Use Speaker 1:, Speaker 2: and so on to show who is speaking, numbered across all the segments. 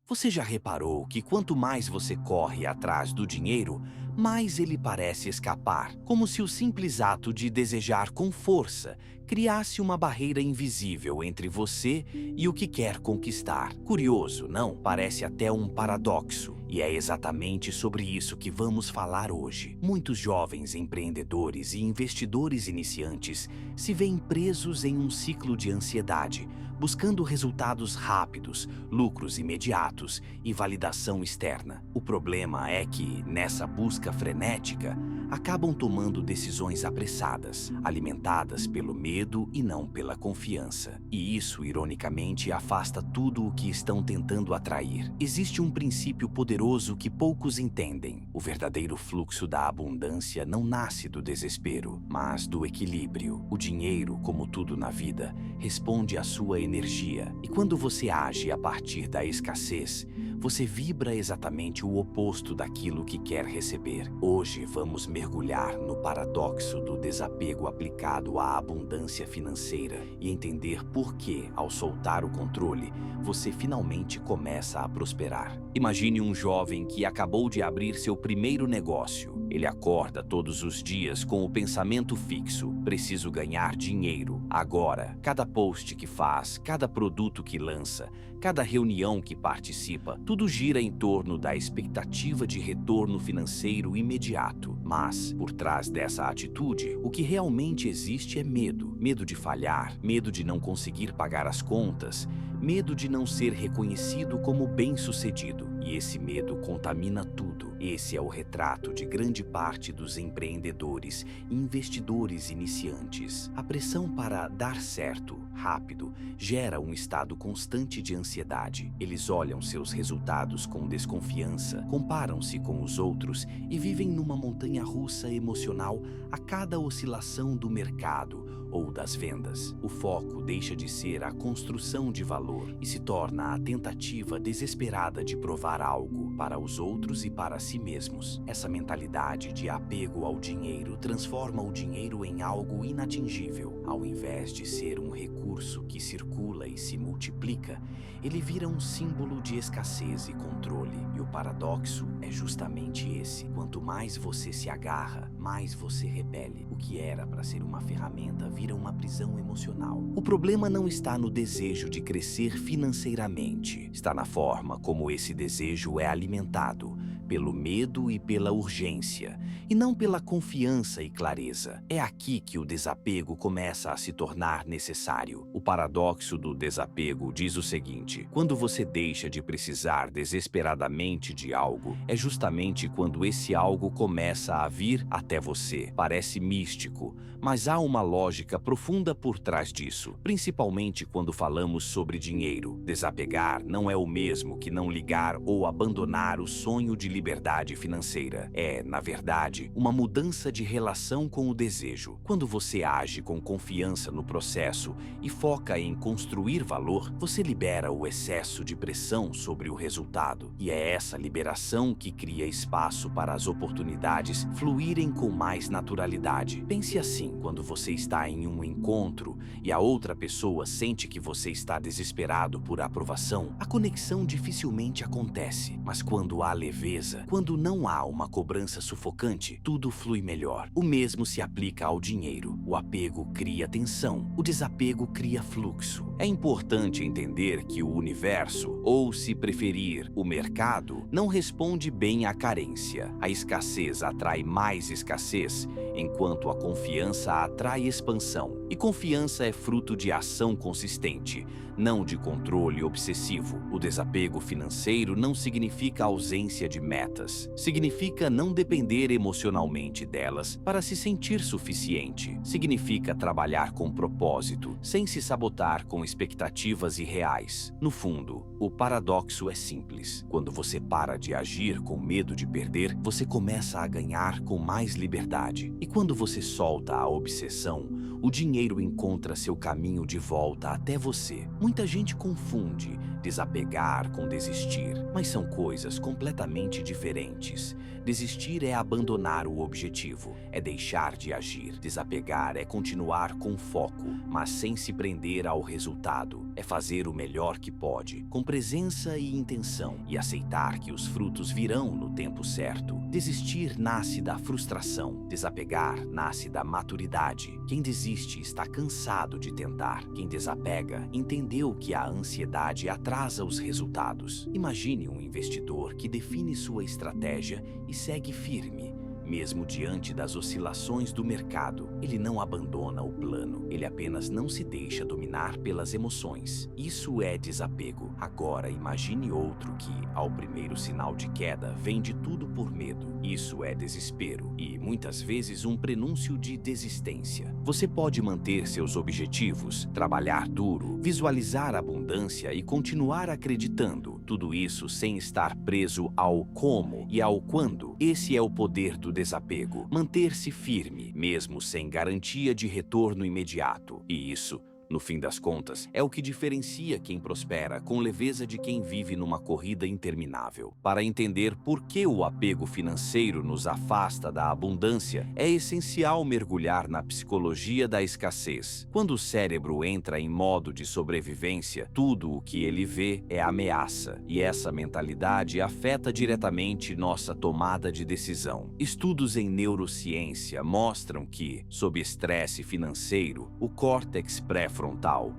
Speaker 1: Você já reparou que quanto mais você corre atrás do dinheiro, mais ele parece escapar, como se o simples ato de desejar com força criasse uma barreira invisível entre você e o que quer conquistar. Curioso, não? Parece até um paradoxo. E é exatamente sobre isso que vamos falar hoje. Muitos jovens empreendedores e investidores iniciantes se veem presos em um ciclo de ansiedade, buscando resultados rápidos, lucros imediatos e validação externa. O problema é que, nessa busca frenética, acabam tomando decisões apressadas, alimentadas pelo medo e não pela confiança. E isso, ironicamente, afasta tudo o que estão tentando atrair. Existe um princípio poderoso que poucos entendem. O verdadeiro fluxo da abundância não nasce do desespero, mas do equilíbrio. O dinheiro, como tudo na vida, responde à sua energia. E quando você age a partir da escassez, você vibra exatamente o oposto daquilo que quer receber. Hoje vamos mergulhar no paradoxo do desapego aplicado à abundância financeira e entender por que, ao soltar o controle, você finalmente começa a prosperar. Imagine um jovem que acabou de abrir seu primeiro negócio. Ele acorda todos os dias com o pensamento fixo: preciso ganhar dinheiro agora. Cada post que faz, cada produto que lança, cada reunião que participa, tudo gira em torno da expectativa de retorno financeiro imediato. Mas, por trás dessa atitude, o que realmente existe é medo. Medo de falhar, medo de não conseguir pagar as contas, medo de não ser reconhecido como bem-sucedido. E esse medo contamina tudo. Esse é o retrato de grande parte dos empreendedores e investidores iniciantes. A pressão para dar certo rápido gera um estado constante de ansiedade. Eles olham seus resultados com desconfiança, comparam-se com os outros e vivem numa montanha-russa emocional a cada oscilação do mercado ou das vendas. O foco deixa de ser a construção de valor e se torna a tentativa desesperada de provar algo para os outros e para si mesmos. Essa mentalidade de apego ao dinheiro transforma o dinheiro em algo inatingível. Ao invés de ser um recurso que circula e se multiplica, ele vira um símbolo de escassez e controle. E o paradoxo é justamente esse: quanto mais você se agarra, mais você repele. O que era para ser uma ferramenta vira uma prisão emocional. O problema não está no desejo de crescer financeiramente, está na forma como esse desejo é alimentado, pelo medo e pela urgência, e não pela confiança e clareza. É aqui que o desapego começa a se tornar necessário. O paradoxo do desapego diz o seguinte: quando você deixa de precisar desesperadamente de algo, é justamente quando esse algo começa a vir até você. Parece místico, mas há uma lógica profunda por trás disso, principalmente quando falamos sobre dinheiro. Desapegar não é o mesmo que não ligar ou abandonar o sonho de liberdade financeira. É, na verdade, uma mudança de relação com o desejo. Quando você age com confiança no processo e foca em construir valor, você libera o excesso de pressão sobre o resultado. E é essa liberação que cria espaço para as oportunidades fluírem com mais naturalidade. Pense assim: quando você está em um encontro e a outra pessoa sente que você está desesperado por aprovação, a conexão dificilmente acontece. Mas quando há leveza, quando não há uma cobrança sufocante, tudo flui melhor. O mesmo se aplica ao dinheiro. O apego cria tensão, o desapego cria fluxo. É importante entender que o universo, ou se preferir, o mercado, não responde bem à carência. A escassez atrai mais escassez, enquanto a confiança atrai expansão. E confiança é fruto de ação consistente, não de controle obsessivo. O desapego financeiro não significa ausência de metas. Significa não depender emocionalmente delas para se sentir suficiente. Significa trabalhar com propósito, sem se sabotar com expectativas irreais. No fundo, o paradoxo é simples. Quando você para de agir com medo de perder, você começa a ganhar com mais liberdade. E quando você solta a obsessão, o dinheiro dinheiro encontra seu caminho de volta até você. Muita gente confunde desapegar com desistir, mas são coisas completamente diferentes. Desistir é abandonar o objetivo, é deixar de agir. Desapegar é continuar com foco, mas sem se prender ao resultado. É fazer o melhor que pode, com presença e intenção, e aceitar que os frutos virão no tempo certo. Desistir nasce da frustração, desapegar nasce da maturidade. Quem desiste está cansado de tentar. Quem desapega entendeu que a ansiedade atrasa os resultados. Imagine um investidor que define sua estratégia e segue firme. Mesmo diante das oscilações do mercado, ele não abandona o plano, ele apenas não se deixa dominar pelas emoções. Isso é desapego. Agora imagine outro que, ao primeiro sinal de queda, vende tudo por medo. Isso é desespero e, muitas vezes, um prenúncio de desistência. Você pode manter seus objetivos, trabalhar duro, visualizar abundância e continuar acreditando. Tudo isso sem estar preso ao como e ao quando. Esse é o poder do desapego, manter-se firme, mesmo sem garantia de retorno imediato. E isso, no fim das contas, é o que diferencia quem prospera com leveza de quem vive numa corrida interminável. Para entender por que o apego financeiro nos afasta da abundância, é essencial mergulhar na psicologia da escassez. Quando o cérebro entra em modo de sobrevivência, tudo o que ele vê é ameaça, e essa mentalidade afeta diretamente nossa tomada de decisão. Estudos em neurociência mostram que, sob estresse financeiro, o córtex pré-frontal,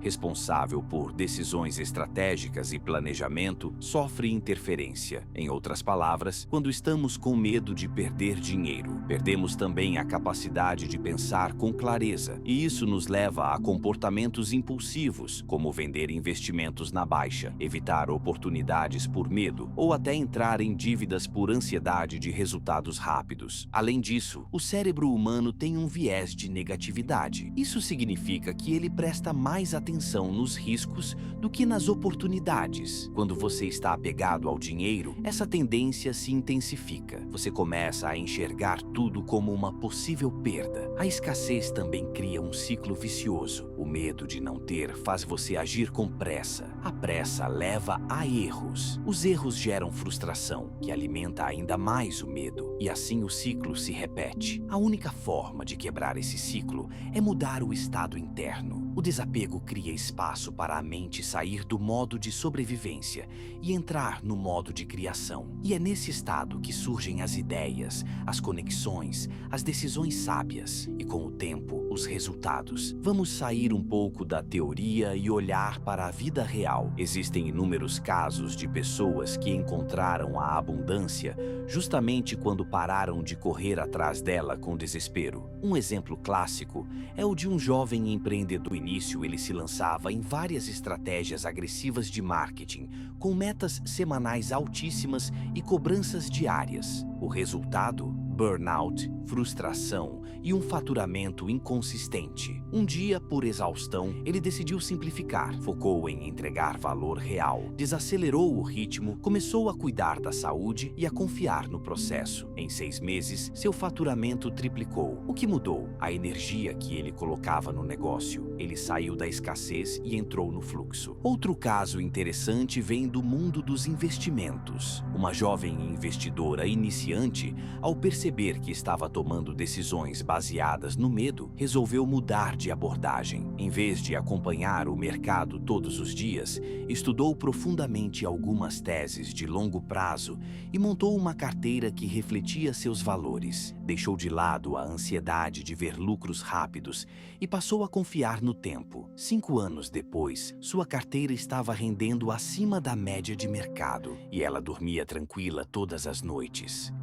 Speaker 1: responsável por decisões estratégicas e planejamento, sofre interferência. Em outras palavras, quando estamos com medo de perder dinheiro, perdemos também a capacidade de pensar com clareza, e isso nos leva a comportamentos impulsivos, como vender investimentos na baixa, evitar oportunidades por medo ou até entrar em dívidas por ansiedade de resultados rápidos. Além disso, o cérebro humano tem um viés de negatividade. Isso significa que ele presta mais atenção nos riscos do que nas oportunidades. Quando você está apegado ao dinheiro, essa tendência se intensifica. Você começa a enxergar tudo como uma possível perda. A escassez também cria um ciclo vicioso. O medo de não ter faz você agir com pressa. A pressa leva a erros. Os erros geram frustração, que alimenta ainda mais o medo. E assim o ciclo se repete. A única forma de quebrar esse ciclo é mudar o estado interno. O desapego cria espaço para a mente sair do modo de sobrevivência e entrar no modo de criação. E é nesse estado que surgem as ideias, as conexões, as decisões sábias e, com o tempo, os resultados. Vamos sair um pouco da teoria e olhar para a vida real. Existem inúmeros casos de pessoas que encontraram a abundância justamente quando pararam de correr atrás dela com desespero. Um exemplo clássico é o de um jovem empreendedor. No início, ele se lançava em várias estratégias agressivas de marketing, com metas semanais altíssimas e cobranças diárias. O resultado? Burnout, frustração e um faturamento inconsistente. Um dia, por exaustão, ele decidiu simplificar, focou em entregar valor real, desacelerou o ritmo, começou a cuidar da saúde e a confiar no processo. Em 6 meses, seu faturamento triplicou. O que mudou? A energia que ele colocava no negócio. Ele saiu da escassez e entrou no fluxo. Outro caso interessante vem do mundo dos investimentos. Uma jovem investidora iniciante, ao perceber que estava tomando decisões baseadas no medo, resolveu mudar de abordagem. Em vez de acompanhar o mercado todos os dias, estudou profundamente algumas teses de longo prazo e montou uma carteira que refletia seus valores. Deixou de lado a ansiedade de ver lucros rápidos e passou a confiar no tempo. 5 anos depois, sua carteira estava rendendo acima da média de mercado e ela dormia tranquila todas as noites.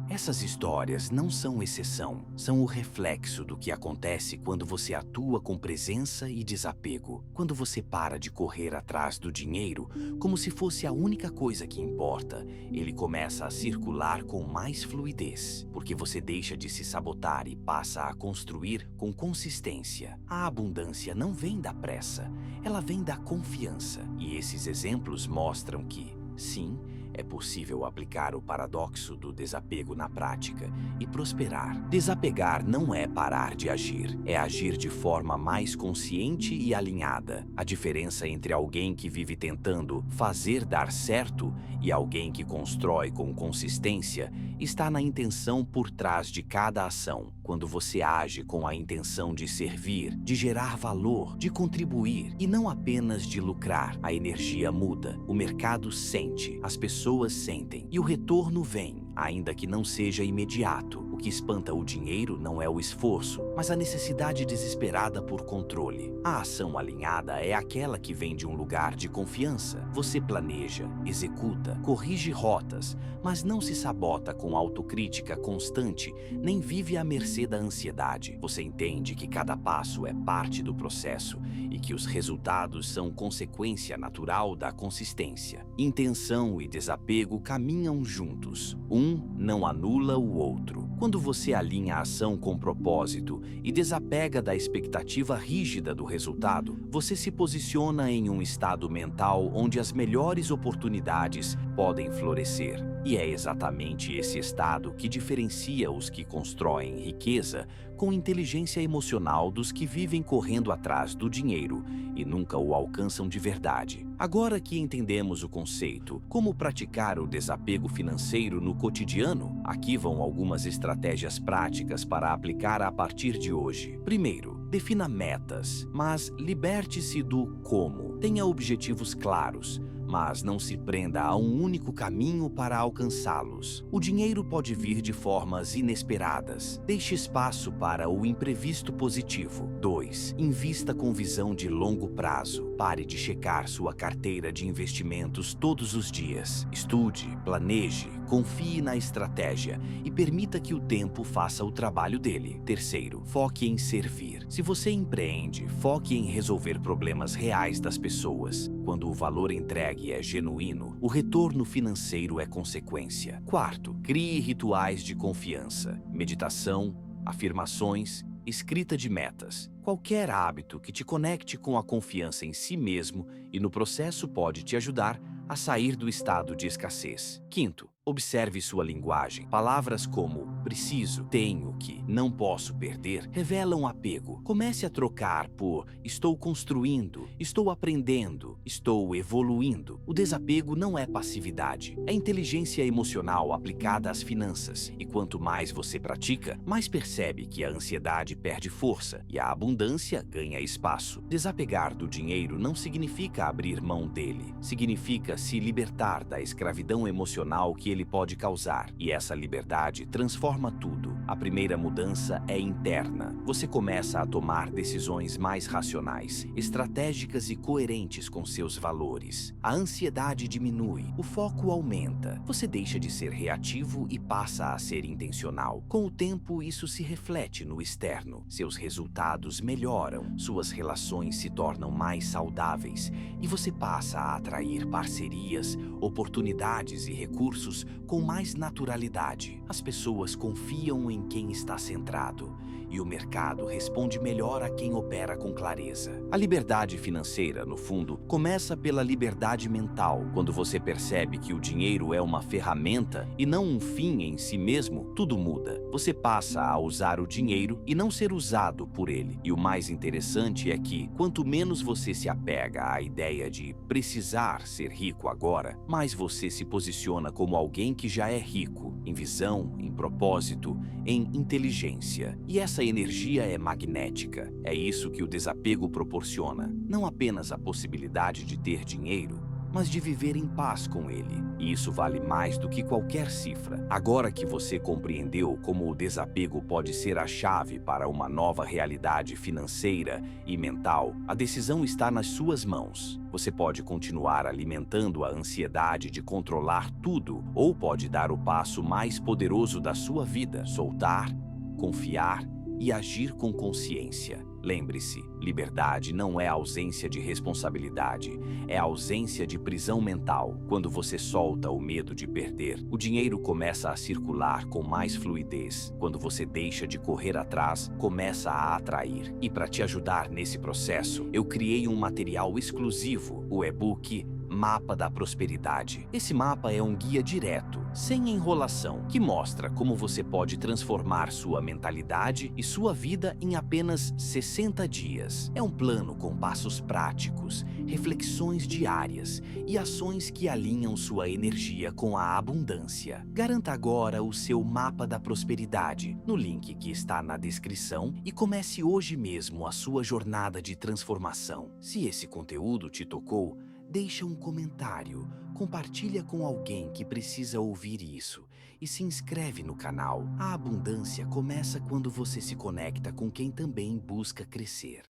Speaker 1: Essas histórias não são exceção, são o reflexo do que acontece quando você atua com presença e desapego. Quando você para de correr atrás do dinheiro como se fosse a única coisa que importa, ele começa a circular com mais fluidez, porque você deixa de se sabotar e passa a construir com consistência. A abundância não vem da pressa, ela vem da confiança. E esses exemplos mostram que, sim, É possível aplicar o paradoxo do desapego na prática e prosperar. Desapegar não é parar de agir, é agir de forma mais consciente e alinhada. A diferença entre alguém que vive tentando fazer dar certo e alguém que constrói com consistência está na intenção por trás de cada ação. Quando você age com a intenção de servir, de gerar valor, de contribuir e não apenas de lucrar, a energia muda, o mercado sente, as pessoas sentem e o retorno vem, ainda que não seja imediato. O que espanta o dinheiro não é o esforço, mas a necessidade desesperada por controle. A ação alinhada é aquela que vem de um lugar de confiança. Você planeja, executa, corrige rotas, mas não se sabota com autocrítica constante, nem vive à mercê da ansiedade. Você entende que cada passo é parte do processo e que os resultados são consequência natural da consistência. Intenção e desapego caminham juntos. Um não anula o outro. Quando você alinha a ação com propósito e desapega da expectativa rígida do resultado, você se posiciona em um estado mental onde as melhores oportunidades podem florescer. E é exatamente esse estado que diferencia os que constroem riqueza com inteligência emocional dos que vivem correndo atrás do dinheiro e nunca o alcançam de verdade. Agora que entendemos o conceito, como praticar o desapego financeiro no cotidiano, aqui vão algumas estratégias práticas para aplicar a partir de hoje. Primeiro, defina metas, mas liberte-se do como. Tenha objetivos claros, mas não se prenda a um único caminho para alcançá-los. O dinheiro pode vir de formas inesperadas. Deixe espaço para o imprevisto positivo. 2. Invista com visão de longo prazo. Pare de checar sua carteira de investimentos todos os dias. Estude, planeje, confie na estratégia e permita que o tempo faça o trabalho dele. Terceiro, foque em servir. Se você empreende, foque em resolver problemas reais das pessoas. Quando o valor entregue é genuíno, o retorno financeiro é consequência. Quarto, crie rituais de confiança, meditação, afirmações, escrita de metas. Qualquer hábito que te conecte com a confiança em si mesmo e no processo pode te ajudar a sair do estado de escassez. Quinto, observe sua linguagem. Palavras como preciso, tenho que, não posso perder revelam apego. Comece a trocar por estou construindo, estou aprendendo, estou evoluindo. O desapego não é passividade, é inteligência emocional aplicada às finanças. E quanto mais você pratica, mais percebe que a ansiedade perde força e a abundância ganha espaço. Desapegar do dinheiro não significa abrir mão dele, significa se libertar da escravidão emocional que ele pode causar. E essa liberdade transforma tudo. A primeira mudança é interna. Você começa a tomar decisões mais racionais, estratégicas e coerentes com seus valores. A ansiedade diminui, o foco aumenta. Você deixa de ser reativo e passa a ser intencional. Com o tempo, isso se reflete no externo. Seus resultados melhoram, suas relações se tornam mais saudáveis e você passa a atrair parcerias, oportunidades e recursos com mais naturalidade. As pessoas confiam em quem está centrado e o mercado responde melhor a quem opera com clareza. A liberdade financeira, no fundo, começa pela liberdade mental. Quando você percebe que o dinheiro é uma ferramenta e não um fim em si mesmo, tudo muda. Você passa a usar o dinheiro e não ser usado por ele. E o mais interessante é que, quanto menos você se apega à ideia de precisar ser rico agora, mais você se posiciona como alguém que já é rico, em visão, em propósito, em inteligência. E essa energia é magnética. É isso que o desapego proporciona. Não apenas a possibilidade de ter dinheiro, mas de viver em paz com ele. E isso vale mais do que qualquer cifra. Agora que você compreendeu como o desapego pode ser a chave para uma nova realidade financeira e mental, a decisão está nas suas mãos. Você pode continuar alimentando a ansiedade de controlar tudo, ou pode dar o passo mais poderoso da sua vida: soltar, confiar e agir com consciência. Lembre-se, liberdade não é ausência de responsabilidade, é ausência de prisão mental. Quando você solta o medo de perder, o dinheiro começa a circular com mais fluidez. Quando você deixa de correr atrás, começa a atrair. E para te ajudar nesse processo, eu criei um material exclusivo, o e-book Mapa da Prosperidade. Esse mapa é um guia direto, sem enrolação, que mostra como você pode transformar sua mentalidade e sua vida em apenas 60 dias. É um plano com passos práticos, reflexões diárias e ações que alinham sua energia com a abundância. Garanta agora o seu Mapa da Prosperidade no link que está na descrição e comece hoje mesmo a sua jornada de transformação. Se esse conteúdo te tocou, deixa um comentário, compartilha com alguém que precisa ouvir isso e se inscreve no canal. A abundância começa quando você se conecta com quem também busca crescer.